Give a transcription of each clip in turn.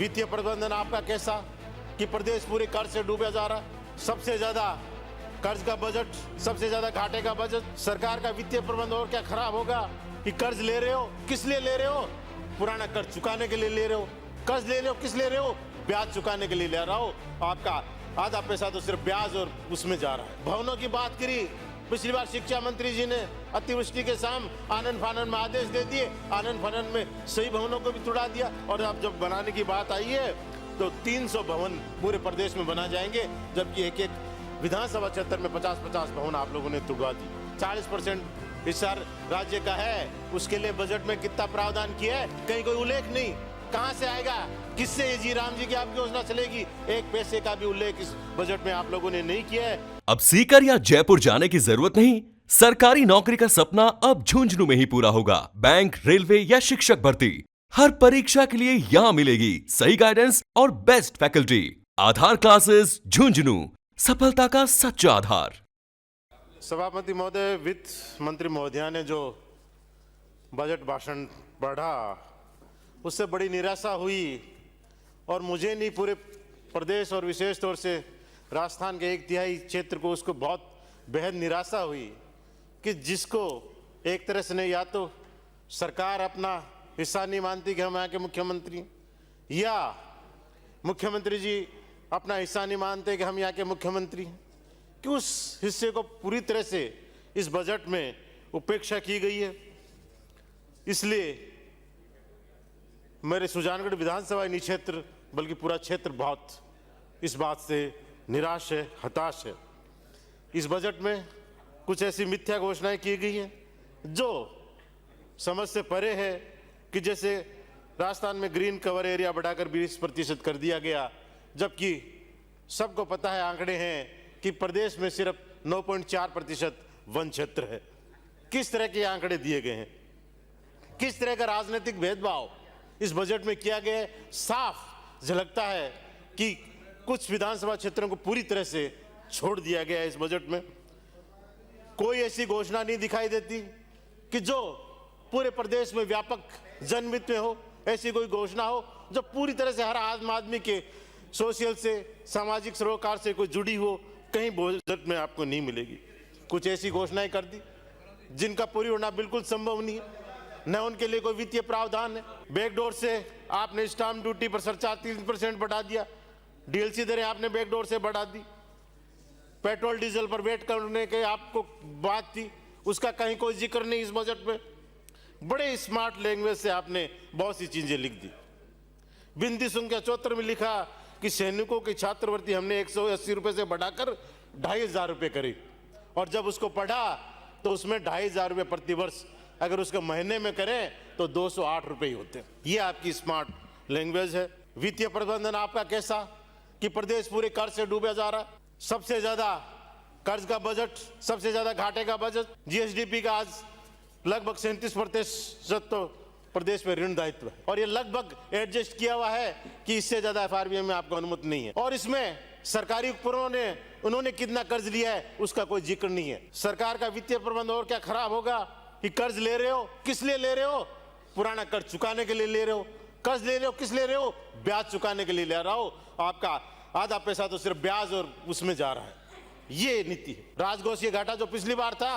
वित्तीय प्रबंधन आपका कैसा कि प्रदेश पूरे कर्ज से डूबा जा रहा, सबसे ज्यादा कर्ज का बजट, सबसे ज्यादा घाटे का बजट। सरकार का वित्तीय प्रबंधन और क्या खराब होगा कि कर्ज ले रहे हो, किस लिए ले रहे हो? पुराना कर्ज चुकाने के लिए ले रहे हो। कर्ज ले रहे हो, किस ले रहे हो? ब्याज चुकाने के लिए ले रहा हो। आपका आधा पैसा तो सिर्फ ब्याज और उसमें जा रहा है। भवनों की बात करी, पिछली बार शिक्षा मंत्री जी ने अतिवृष्टि के साम आनन फानन में आदेश दे दिए, आनन फानन में सही भवनों को भी तुड़ा दिया। और अब जब बनाने की बात आई है तो 300 भवन पूरे प्रदेश में बना जाएंगे, जबकि एक एक विधानसभा क्षेत्र में 50-50 भवन आप लोगों ने तुड़वा दी। 40% हिस्सा राज्य का है, उसके लिए बजट में कितना प्रावधान किया है कहीं कोई उल्लेख नहीं। कहां से आएगा, किससे ये जी राम जी की आपकी योजना चलेगी? एक पैसे का भी उल्लेख इस बजट में आप लोगों ने नहीं किया है। अब सीकर या जयपुर जाने की जरूरत नहीं। सरकारी नौकरी का सपना अब झुंझुनू में ही पूरा होगा। बैंक, रेलवे या शिक्षक भर्ती, हर परीक्षा के लिए यहाँ मिलेगी सही गाइडेंस और बेस्ट फैकल्टी। आधार क्लासेस झुंझुनू, सफलता का सच्चा आधार। सभापति महोदय, वित्त मंत्री महोदया ने जो बजट भाषण पढ़ा उससे बड़ी निराशा हुई, और मुझे नहीं, पूरे प्रदेश और विशेष तौर से राजस्थान के 1/3 क्षेत्र को उसको बहुत बेहद निराशा हुई कि जिसको एक तरह से नहीं, या तो सरकार अपना हिस्सा नहीं मानती कि हम यहाँ के मुख्यमंत्री, या मुख्यमंत्री जी अपना हिस्सा नहीं मानते कि हम यहाँ के मुख्यमंत्री, कि उस हिस्से को पूरी तरह से इस बजट में उपेक्षा की गई है। इसलिए मेरे सुजानगढ़ विधानसभा नहीं क्षेत्र बल्कि पूरा क्षेत्र बहुत इस बात से निराश है, हताश है। इस बजट में कुछ ऐसी मिथ्या घोषणाएं की गई हैं जो समझ से परे है, कि जैसे राजस्थान में ग्रीन कवर एरिया बढ़ाकर 20% कर दिया गया, जबकि सबको पता है, आंकड़े हैं कि प्रदेश में सिर्फ 9.4% वन क्षेत्र है। किस तरह के आंकड़े दिए गए हैं, किस तरह का राजनीतिक भेदभाव इस बजट में किया गया है। साफ झलकता है कि कुछ विधानसभा क्षेत्रों को पूरी तरह से छोड़ दिया गया है इस बजट में। कोई ऐसी घोषणा नहीं दिखाई देती कि जो पूरे प्रदेश में व्यापक जनहित में हो, ऐसी कोई घोषणा हो जो पूरी तरह से हर आम आदमी के सोशल से, सामाजिक सरोकार से कोई जुड़ी हो, कहीं बजट में आपको नहीं मिलेगी। कुछ ऐसी घोषणाएं कर दी जिनका पूरी होना बिल्कुल संभव नहीं है, न उनके लिए कोई वित्तीय प्रावधान है। बैकडोर से आपने स्टाम्प ड्यूटी पर सरचार्ज 3% बढ़ा दिया, डीएलसी दरें आपने बैकडोर से बढ़ा दी, पेट्रोल डीजल पर वेट करने के आपको बात थी, उसका कहीं कोई जिक्र नहीं इस बजट में। बड़े स्मार्ट लैंग्वेज से आपने बहुत सी चीजें लिख दी। बिंदी संख्या 74 में लिखा कि सैनिकों की छात्रवृत्ति हमने 180 रुपए से बढ़ाकर 2500 रुपए करी, और जब उसको पढ़ा तो उसमें 2500 रुपए प्रति वर्ष अगर उसको महीने में करें तो 208 रुपए ही होते हैं। ये आपकी स्मार्ट लैंग्वेज है। वित्तीय प्रबंधन आपका कैसा कि प्रदेश पूरे कर्ज से डूबा जा रहा, सबसे ज्यादा कर्ज का बजट, सबसे ज्यादा घाटे का बजट। जीएसडीपी का आज लगभग 37% तो प्रदेश में ऋण दायित्व है, और ये लगभग एडजस्ट किया हुआ है कि इससे ज्यादा एफआरबीएम में आपको अनुमति नहीं है। और इसमें सरकारी उपकरणों ने उन्होंने कितना कर्ज लिया है उसका कोई जिक्र नहीं है। सरकार का वित्तीय प्रबंधन और क्या खराब होगा कि कर्ज ले रहे हो, किस लिए ले रहे हो? पुराना कर्ज चुकाने के लिए ले रहे हो। कर्ज ले रहे हो, किस ले रहे हो? ब्याज चुकाने के लिए ले रहा हो। आपका आधा पैसा तो सिर्फ ब्याज और उसमें जा रहा है। ये नीति है। राजकोषीय घाटा जो पिछली बार था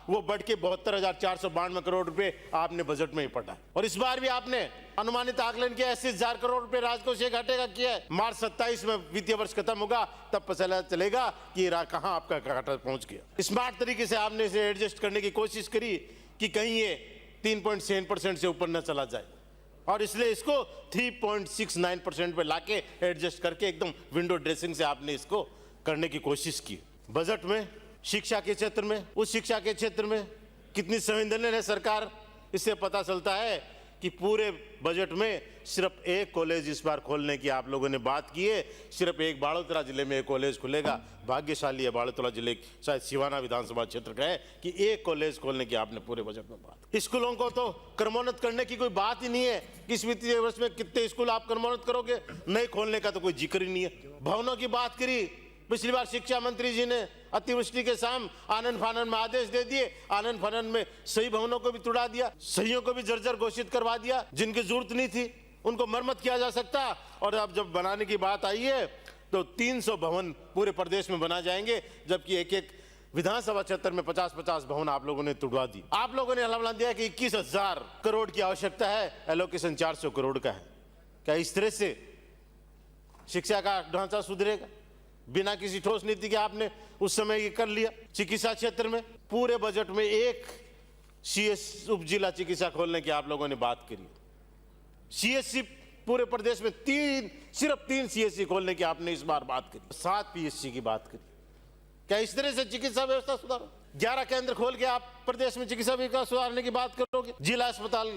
वो बढ़ के 72,492 करोड़ रुपए आपने बजट में ही पढ़ा, और इस बार भी आपने अनुमानित आकलन किया 80,000 करोड़ रुपए राजकोषीय घाटे का किया है। मार्च 27 में वित्तीय वर्ष खत्म होगा तब पता चलेगा कि कहां आपका घाटा पहुंच गया। स्मार्ट तरीके से आपने इसे एडजस्ट करने की कोशिश करी कि कहीं ये 3.7% से ऊपर न चला जाए, और इसलिए इसको 3.69% पे लाके एडजस्ट करके एकदम विंडो ड्रेसिंग से आपने इसको करने की कोशिश की। बजट में शिक्षा के क्षेत्र में, उस शिक्षा के क्षेत्र में कितनी संवेदनशील है सरकार, इससे पता चलता है कि पूरे बजट में सिर्फ एक कॉलेज इस बार खोलने की आप लोगों ने बात की है। सिर्फ एक बालोतरा जिले में एक कॉलेज खुलेगा। भाग्यशाली है बालोतरा जिले, शायद सिवाना विधानसभा क्षेत्र का है, कि एक कॉलेज खोलने की आपने पूरे बजट में बात। स्कूलों को तो क्रमोन्नत करने की कोई बात ही नहीं है कि इस वित्तीय वर्ष में कितने स्कूल आप क्रमोन्नत करोगे, नहीं खोलने का तो कोई जिक्र ही नहीं है। भवनों की बात करी, पिछली बार शिक्षा मंत्री जी ने अतिवृष्टि के साम आनन फानन में आदेश दे दिए, आनन फानन में सही भवनों को भी तुड़ा दिया, सहियों को भी जर्जर घोषित करवा दिया जिनकी जरूरत नहीं थी। उनको मरम्मत किया जा सकता। और अब जब बनाने की बात आई है तो 300 भवन पूरे प्रदेश में बना जाएंगे, जबकि एक एक विधानसभा क्षेत्र में 50-50 भवन आप लोगों ने तुड़वा दी। आप लोगों ने हलफनामा दिया कि 21,000 करोड़ की आवश्यकता है, एलोकेशन 400 करोड़ का है। क्या इस तरह से शिक्षा का ढांचा सुधरेगा? बिना किसी ठोस नीति के आपने उस समय ये कर लिया। चिकित्सा क्षेत्र में पूरे बजट में एक सीएस उप जिला चिकित्सा खोलने की आप लोगों ने बात करी। सीएससी पूरे प्रदेश में सिर्फ 3 सीएससी खोलने की आपने इस बार बात करी, 7 पीएचसी की बात करी। क्या इस तरह से चिकित्सा व्यवस्था सुधारो? 11 केंद्र खोल के आप प्रदेश में चिकित्सा व्यवस्था सुधारने की बात करोगे? जिला अस्पताल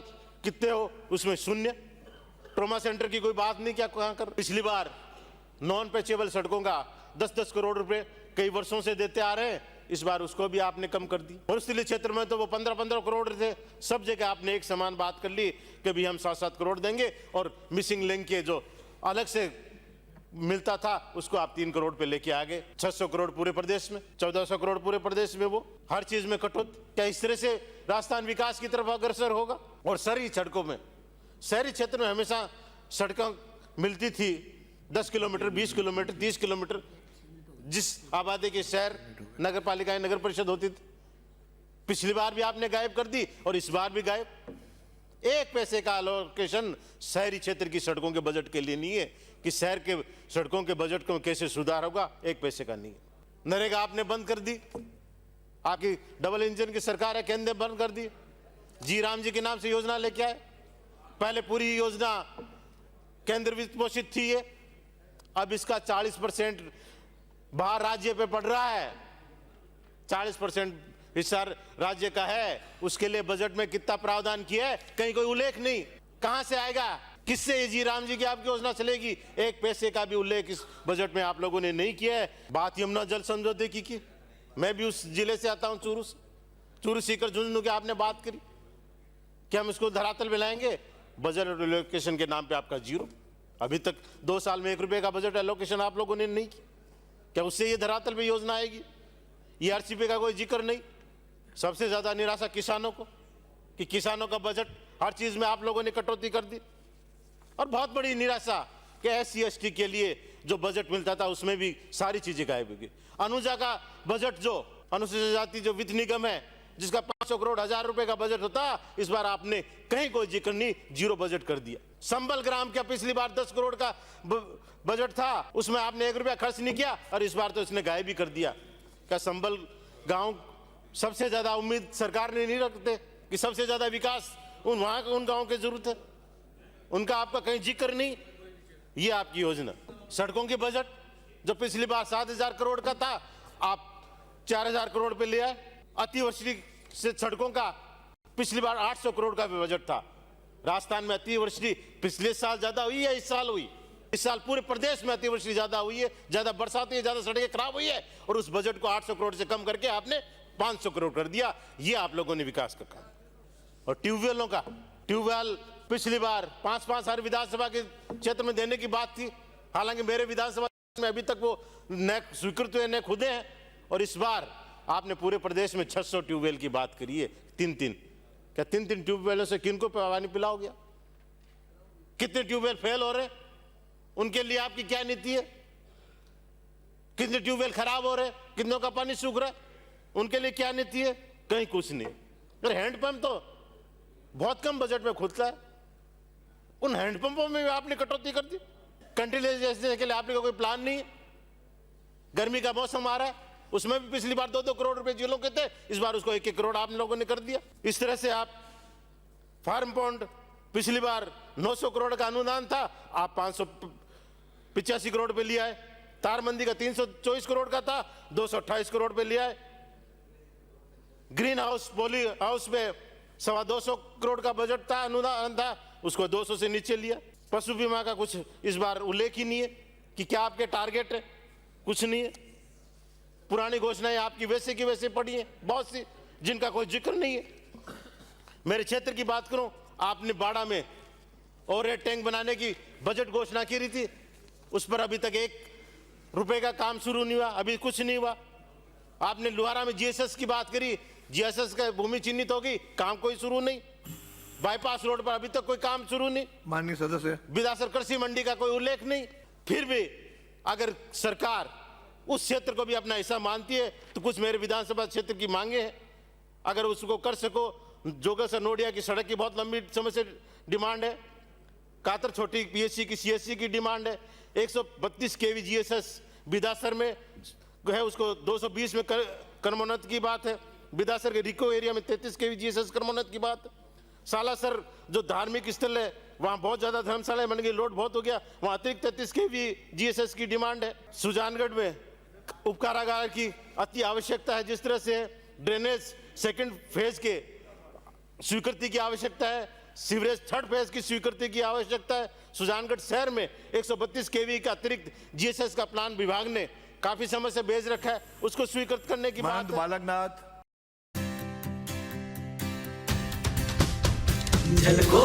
कितने हो उसमें 0। ट्रॉमा सेंटर की कोई बात नहीं, क्या कहां कर? पिछली बार नॉन पैचेबल सड़कों का 10-10 करोड़ रुपए कई वर्षों से देते आ रहे हैं, इस बार उसको भी आपने कम कर दी। मरुस्थलीय क्षेत्र में तो वो 15-15 करोड़ थे, सब जगह आपने एक समान बात कर ली कि भी हम 7-7 करोड़ देंगे, और मिसिंग लिंक के जो अलग से मिलता था उसको आप 3 करोड़ पे लेके आ गए। 600 करोड़ पूरे प्रदेश में, 1400 करोड़ पूरे प्रदेश में, वो हर चीज में कटौती। क्या इस तरह से राजस्थान विकास की तरफ अग्रसर होगा? और शहरी सड़कों में, शहरी क्षेत्र में हमेशा सड़कें मिलती थी 10 किलोमीटर, 20 किलोमीटर, 30 किलोमीटर, जिस आबादी के शहर नगर पालिकाएं, नगर परिषद होती थी। पिछली बार भी आपने गायब कर दी और इस बार भी गायब। एक पैसे का एलोकेशन शहरी क्षेत्र की सड़कों के बजट के लिए नहीं है कि शहर के सड़कों के बजट को कैसे सुधार होगा, एक पैसे का नहीं है। नरेगा आपने बंद कर दी, आपकी डबल इंजन की सरकार है, केंद्र बंद कर दी। जी राम जी के नाम से योजना लेके आए, पहले पूरी योजना केंद्र वित्त पोषित थी ये, अब इसका 40% बाहर राज्य पे पड़ रहा है। 40% हिस्सा राज्य का है, उसके लिए बजट में कितना प्रावधान किया है कहीं कोई उल्लेख नहीं। कहां से आएगा? किससे ये जी राम जी की आपकी योजना चलेगी? एक पैसे का भी उल्लेख इस बजट में आप लोगों ने नहीं किया है। बात यमुना जल समझौते की मैं भी उस जिले से आता हूं, चूरू सीकर झुंझुनू की आपने बात करी कि हम इसको धरातल में लाएंगे। बजट एलोकेशन के नाम पे आपका 0। अभी तक 2 साल में 1 रुपए का बजट एलोकेशन आप लोगों ने नहीं किया। क्या उससे ये धरातल पे योजना आएगी? ईआरसीपी का कोई जिक्र नहीं। सबसे ज्यादा निराशा किसानों को, कि किसानों का बजट हर चीज में आप लोगों ने कटौती कर दी। और बहुत बड़ी निराशा कि SC/ST के लिए जो बजट मिलता था उसमें भी सारी चीजें गायब हो गई। अनुजा का बजट, जो अनुसूचित जाति जो वित्त निगम है, जिसका 500 करोड़ 1000 रुपए का बजट होता, इस बार आपने कहीं कोई जिक्र नहीं, 0 बजट कर दिया। संबल ग्राम का पिछली बार 10 करोड़ का बजट था, उसमें आपने 1 रुपया खर्च नहीं किया और इस बार तो इसने गायब भी कर दिया। क्या संबल गांव सबसे ज्यादा उम्मीद सरकार ने नहीं रखते कि सबसे ज्यादा विकास उन गांव की जरूरत है, उनका आपका कहीं जिक्र नहीं। ये आपकी योजना। सड़कों के बजट जो पिछली बार 7000 करोड़ का था, आप 4000 करोड़ पे ले आए। अतिवृष्टि से सड़कों का पिछली बार 800 करोड़ का भी बजट था। राजस्थान में अतिवृष्टि पिछले साल ज्यादा हुई है, इस साल हुई। इस साल पूरे प्रदेश में अतिवृष्टि ज्यादा हुई है, ज्यादा बरसात हुई है, ज्यादा सड़कें खराब हुई है, और उस बजट को 800 करोड़ से कम करके आपने 500 करोड़ कर दिया। ये आप लोगों ने विकास का काम। और ट्यूबवेलों का, ट्यूबवेल पिछली बार 5-5 हर विधानसभा के क्षेत्र में देने की बात थी, हालांकि मेरे विधानसभा में अभी तक वो न स्वीकृत हुए न खुदे हैं। और इस बार आपने पूरे प्रदेश में 600 ट्यूबवेल की बात करी है, 3-3। क्या 3-3 ट्यूबवेलों से किनको पानी पिलाओगे? कितने ट्यूबवेल फेल हो रहे हैं, उनके लिए आपकी क्या नीति है? कितने ट्यूबवेल खराब हो रहे हैं, कितनों का पानी सूख रहा है, उनके लिए क्या नीति है? कहीं कुछ नहीं। अरे हैंडपंप तो बहुत कम बजट में खुलता है, उन हैंडपंपों में भी आपने कटौती कर दी। कंट्रीलाइजेशन के लिए आपने कोई प्लान नहीं है। गर्मी का मौसम आ रहा है, उसमें भी पिछली बार 2-2 करोड़ रुपए जिलों के थे, इस बार उसको 1-1 करोड़ आप लोगों ने कर दिया। इस तरह से आप फार्म पॉन्ड पिछली बार 900 करोड़ का अनुदान था, आप 585 करोड़ पे लिया है। तारबंदी का 324 करोड़ का था, 228 करोड़ पे लिया है। ग्रीन हाउस पॉली हाउस में 225 करोड़ का बजट था, अनुदान था, उसको 200 से नीचे लिया। पशु बीमा का कुछ इस बार उल्लेख ही नहीं है कि क्या आपके टारगेट है, कुछ नहीं है। पुरानी घोषणाएं आपकी वैसे की वैसे पड़ी हैं, बहुत सी, जिनका कोई जिक्र नहीं है। मेरे क्षेत्र की बात करूं, आपने बाड़ा में ओवरहेड टैंक बनाने की बजट घोषणा की रही थी, उस पर अभी तक 1 रुपए का काम शुरू नहीं हुआ, अभी कुछ नहीं हुआ। आपने लुहारा में GSS की बात करी, GSS का भूमि चिन्हित होगी, काम कोई शुरू नहीं। बाईपास रोड पर अभी तक कोई काम शुरू नहीं, माननीय सदस्य, बिदासर कृषि मंडी का कोई उल्लेख नहीं। फिर भी अगर सरकार उस क्षेत्र को भी अपना हिस्सा मानती है तो कुछ मेरे विधानसभा क्षेत्र की मांगे हैं, अगर उसको कर सको। जोगा से नोडिया की सड़क की बहुत लंबी समय से डिमांड है, कातर छोटी पीएचसी की सीएससी की डिमांड है, 132 केवी जीएसएस बिदासर में है, उसको 220 में कर्मोन्नत की बात है। बिदासर के रिको एरिया में 33 केवी जीएसएस कर्मोन्नत की बात है। सालासर जो धार्मिक स्थल है वहां बहुत ज्यादा धर्मशाला बन गई, लोड बहुत हो गया, वहां अतिरिक्त 33 केवी जीएसएस की डिमांड है। सुजानगढ़ में उपकारागार की अति आवश्यकता है, जिस तरह से ड्रेनेज सेकंड फेज के स्वीकृति की आवश्यकता है, सीवरेज थर्ड फेज की स्वीकृति की आवश्यकता है। सुजानगढ़ शहर में 132 केवी का अतिरिक्त जीएसएस का प्लान विभाग ने काफी समय से भेज रखा है, उसको स्वीकृत करने की बात महंत है। बालकनाथ, झलको